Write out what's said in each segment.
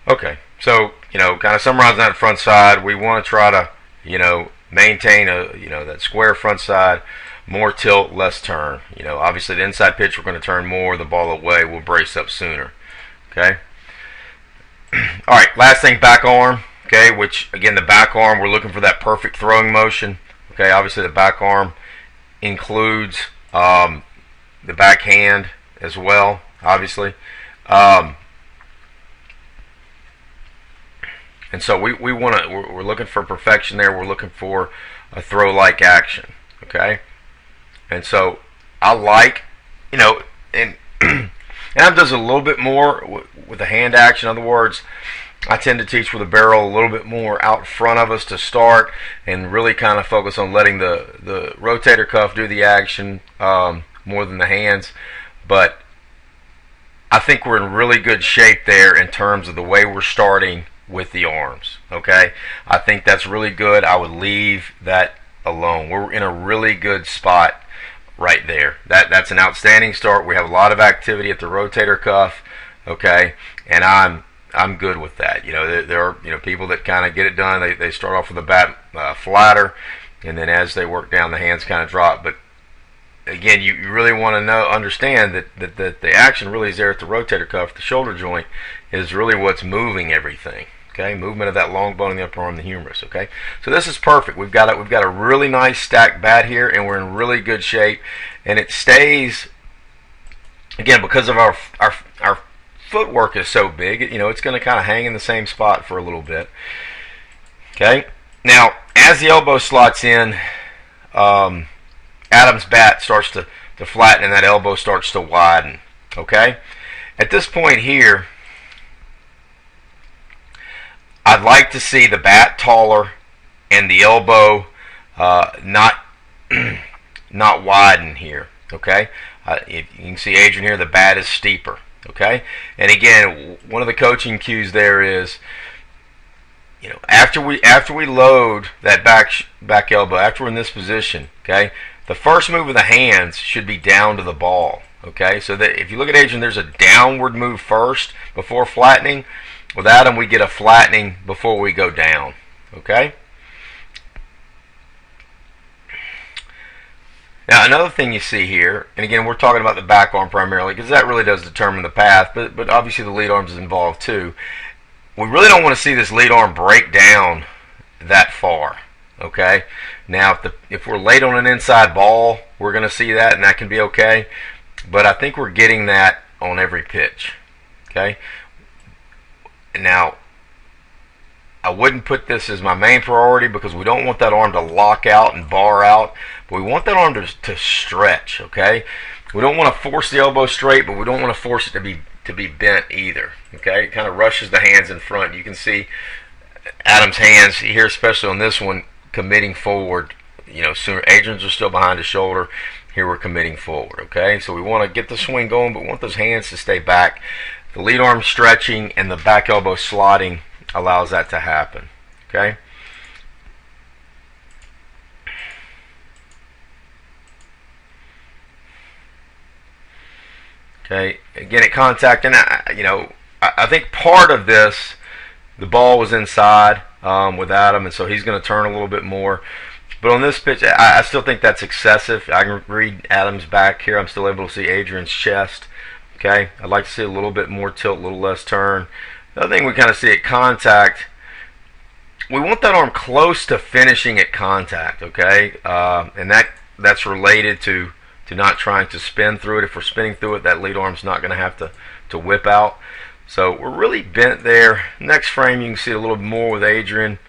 Okay, so kind of summarizing that front side, we want to try to maintain that square front side, more tilt, less turn. Obviously the inside pitch we're going to turn more, the ball away, we'll brace up sooner. Okay. All right, last thing, back arm. Okay, which again the back arm we're looking for that perfect throwing motion. Okay, obviously the back arm includes the backhand as well. Obviously. And so we're looking for perfection there. We're looking for a throw-like action. Okay, and so I like, and Adam does a little bit more with the hand action. In other words, I tend to teach with a barrel a little bit more out front of us to start, and really kind of focus on letting the rotator cuff do the action more than the hands. But I think we're in really good shape there in terms of the way we're starting with the arms. Okay, I think that's really good. I would leave that alone. We're in a really good spot right there. That's an outstanding start. We have a lot of activity at the rotator cuff. Okay, and I'm good with that. There are people that kind of get it done. They start off with the bat flatter, and then as they work down, the hands kind of drop. But again, you really want to understand that the action really is there at the rotator cuff. The shoulder joint is really what's moving everything. Okay, movement of that long bone in the upper arm, the humerus. Okay, so this is perfect. We've got a really nice stacked bat here, and we're in really good shape. And it stays, again, because of our footwork is so big. It's going to kind of hang in the same spot for a little bit. Okay, now as the elbow slots in, Adam's bat starts to flatten, and that elbow starts to widen. Okay, at this point here, I'd like to see the bat taller and the elbow not widen here. Okay, you can see Adrian here. The bat is steeper. Okay, and again, one of the coaching cues there is, after we load that back elbow, after we're in this position, okay, the first move of the hands should be down to the ball. Okay, so that if you look at Adrian, there's a downward move first before flattening. With Adam, we get a flattening before we go down. Okay. Now, another thing you see here, and again, we're talking about the back arm primarily because that really does determine the path, but obviously the lead arm is involved too. We really don't want to see this lead arm break down that far. Okay. Now, if we're late on an inside ball, we're going to see that, and that can be okay. But I think we're getting that on every pitch. Okay. Now, I wouldn't put this as my main priority because we don't want that arm to lock out and bar out, but we want that arm to stretch. Okay, we don't want to force the elbow straight, but we don't want to force it to be bent either. Okay, it kind of rushes the hands in front. You can see Adam's hands here, especially on this one, committing forward. Sooner Adrian's are still behind his shoulder. Here we're committing forward. Okay, so we want to get the swing going, but we want those hands to stay back. The lead arm stretching and the back elbow slotting allows that to happen. Okay. Okay. Again, at contact, and I think part of this, the ball was inside with Adam, and so he's going to turn a little bit more. But on this pitch, I still think that's excessive. I can read Adam's back here. I'm still able to see Adrian's chest. Okay, I'd like to see a little bit more tilt, a little less turn. The other thing we kind of see at contact, we want that arm close to finishing at contact. Okay, and that's related to not trying to spin through it. If we're spinning through it, that lead arm's not going to have to whip out. So we're really bent there. Next frame, you can see a little more with Adrian.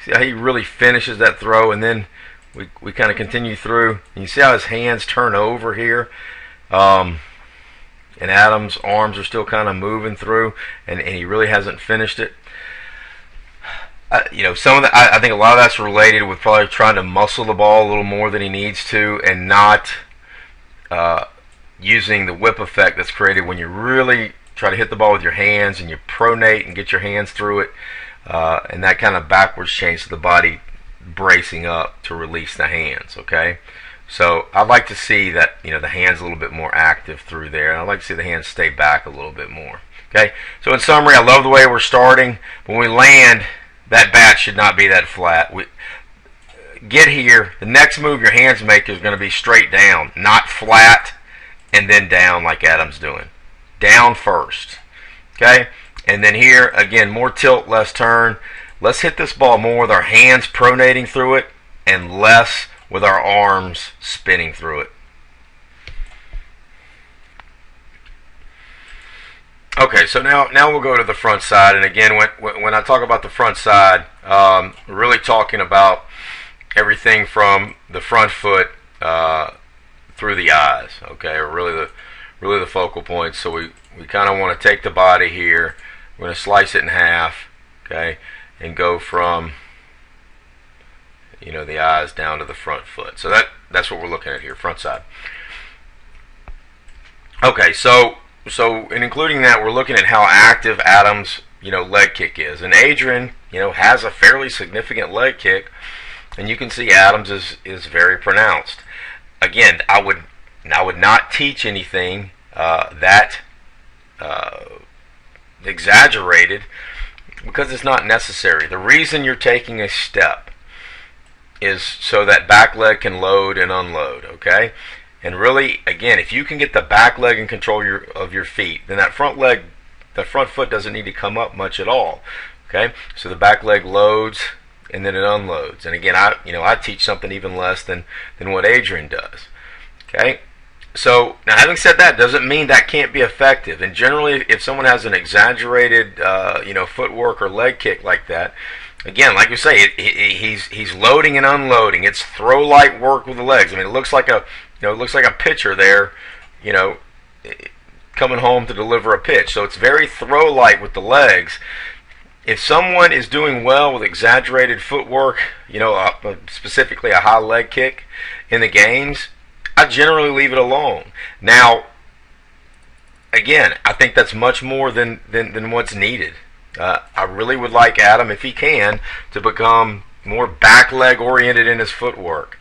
See how he really finishes that throw, and then we kind of continue through. And you see how his hands turn over here, and Adam's arms are still kind of moving through, and he really hasn't finished it. Some of that, I think a lot of that's related with probably trying to muscle the ball a little more than he needs to, and not using the whip effect that's created when you really try to hit the ball with your hands and you pronate and get your hands through it. And that kind of backwards change, so the body bracing up to release the hands, okay? So I'd like to see that, the hands a little bit more active through there. And I'd like to see the hands stay back a little bit more. Okay, so in summary, I love the way we're starting. When we land, that bat should not be that flat. We get here, the next move your hands make is going to be straight down, not flat and then down like Adam's doing. Down first. Okay, and then here, again, more tilt, less turn. Let's hit this ball more with our hands pronating through it and less with our arms spinning through it. Okay, so now we'll go to the front side. And again, when I talk about the front side, we're really talking about everything from the front foot through the eyes. Okay, or really the focal points. So we kind of want to take the body here. We're going to slice it in half. Okay, and go from the eyes down to the front foot. So that's what we're looking at here, front side. Okay, so in including that, we're looking at how active Adam's leg kick is, and Adrian has a fairly significant leg kick, and you can see Adam's is very pronounced. Again, I would not teach anything that exaggerated, because it's not necessary. The reason you're taking a step is so that back leg can load and unload, okay? And really, again, if you can get the back leg in control of your feet, then that front foot doesn't need to come up much at all, okay? So the back leg loads and then it unloads. And again, I teach something even less than what Adrian does, okay? So now, having said that, doesn't mean that can't be effective. And generally, if someone has an exaggerated, footwork or leg kick like that, again, like you say, he's loading and unloading. It's throw-like work with the legs. I mean, it looks like a pitcher there, coming home to deliver a pitch. So it's very throw-like with the legs. If someone is doing well with exaggerated footwork, specifically a high leg kick in the games, I generally leave it alone. Now, again, I think that's much more than what's needed. I really would like Adam, if he can, to become more back leg oriented in his footwork.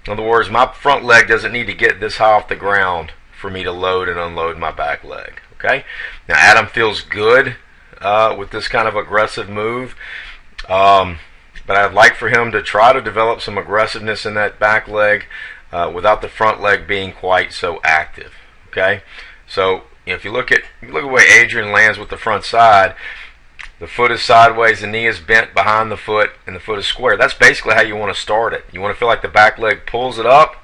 In other words, my front leg doesn't need to get this high off the ground for me to load and unload my back leg. Okay? Now, Adam feels good with this kind of aggressive move, but I'd like for him to try to develop some aggressiveness in that back leg without the front leg being quite so active. Okay? So if you look at the way Adrian lands with the front side, the foot is sideways, the knee is bent behind the foot, and the foot is square. That's basically how you want to start it. You want to feel like the back leg pulls it up,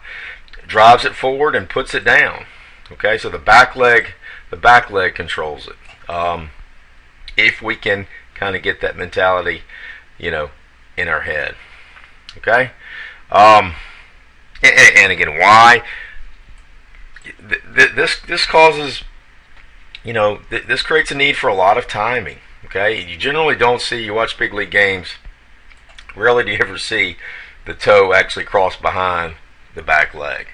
drives it forward, and puts it down. Okay, so the back leg controls it. If we can kind of get that mentality, in our head. Okay, and again, why? This causes, this creates a need for a lot of timing. Okay, you generally don't see, you watch big league games, rarely do you ever see the toe actually cross behind the back leg.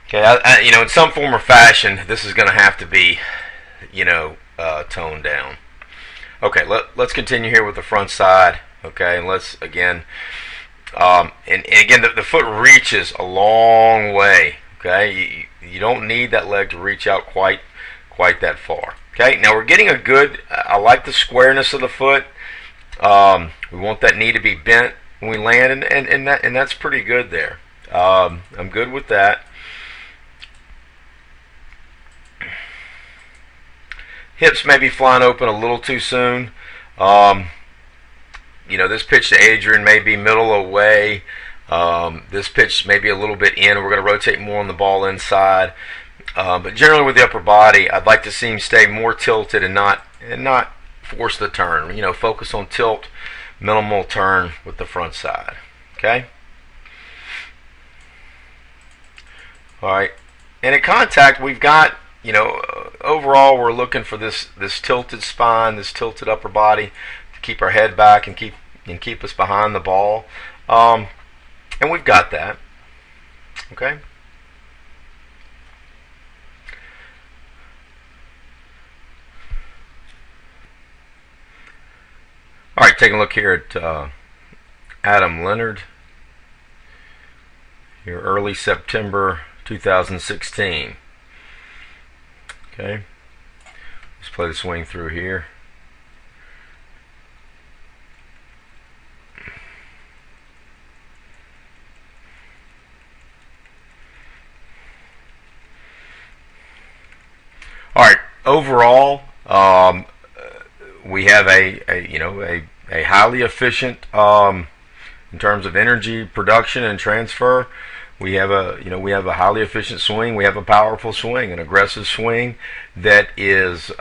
Okay, in some form or fashion, this is going to have to be, toned down. Okay, let's continue here with the front side. Okay, and let's again, and again, the foot reaches a long way. Okay, you don't need that leg to reach out quite that far. Okay, now we're getting a good, I like the squareness of the foot. We want that knee to be bent when we land, and that's pretty good there. I'm good with that. Hips may be flying open a little too soon. This pitch to Adrian may be middle away. This pitch may be a little bit in. We're going to rotate more on the ball inside. But generally with the upper body, I'd like to see him stay more tilted and not force the turn. Focus on tilt, minimal turn with the front side. Okay? All right. And at contact, we've got, overall we're looking for this tilted spine, this tilted upper body to keep our head back and keep us behind the ball. And we've got that. Okay? All right, taking a look here at Adam Leonard. Here, early September 2016. Okay, let's play the swing through here. All right. Overall, we have a highly efficient in terms of energy production and transfer. We have a highly efficient swing. We have a powerful swing, an aggressive swing that is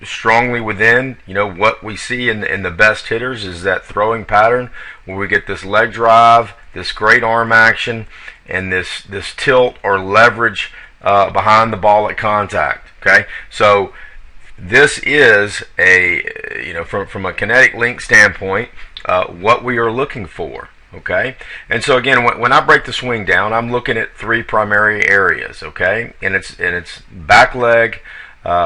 strongly within what we see in the best hitters is that throwing pattern where we get this leg drive, this great arm action, and this tilt or leverage behind the ball at contact. Okay, so this is from a kinetic link standpoint what we are looking for. Okay, and so again, when I break the swing down, I'm looking at three primary areas. Okay, and it's back leg,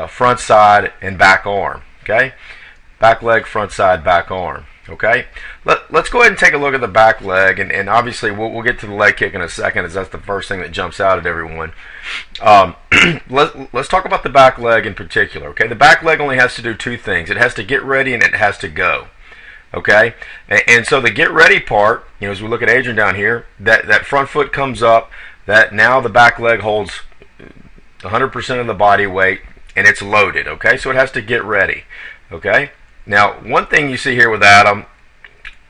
front side, and back arm. Okay, back leg, front side, back arm. Okay, let's go ahead and take a look at the back leg, and obviously we'll get to the leg kick in a second, as that's the first thing that jumps out at everyone. Let's talk about the back leg in particular. Okay, the back leg only has to do two things: it has to get ready and it has to go. Okay, and so the get ready part, as we look at Adrian down here, that front foot comes up, that now the back leg holds 100% of the body weight and it's loaded. Okay, so it has to get ready. Okay. Now, one thing you see here with Adam,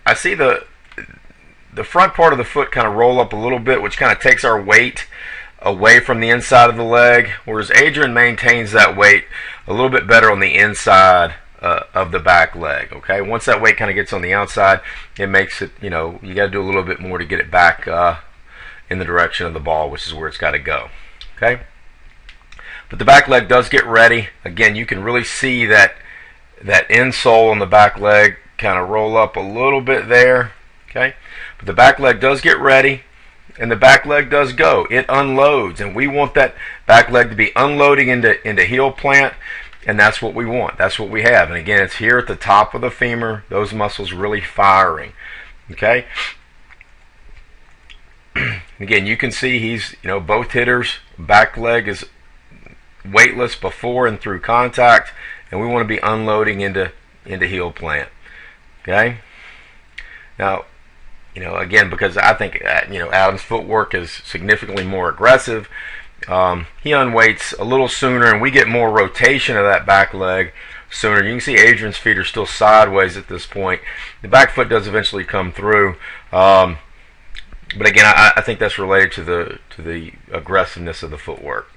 I see the front part of the foot kind of roll up a little bit, which kind of takes our weight away from the inside of the leg, whereas Adrian maintains that weight a little bit better on the inside of the back leg. Okay, once that weight kind of gets on the outside, it makes it, you got to do a little bit more to get it back in the direction of the ball, which is where it's got to go. Okay, but the back leg does get ready. Again, you can really see that insole on the back leg kind of roll up a little bit there. Okay, but the back leg does get ready and the back leg does go. It unloads, and we want that back leg to be unloading into heel plant, and that's what we want. That's what we have. And again, it's here at the top of the femur, those muscles really firing. Okay, again, you can see he's, both hitters, back leg is weightless before and through contact, and we want to be unloading into heel plant. Okay, now, again, because I think Adam's footwork is significantly more aggressive, he unweights a little sooner, and we get more rotation of that back leg sooner. You can see Adrian's feet are still sideways at this point. The back foot does eventually come through, but again, I think that's related to the aggressiveness of the footwork.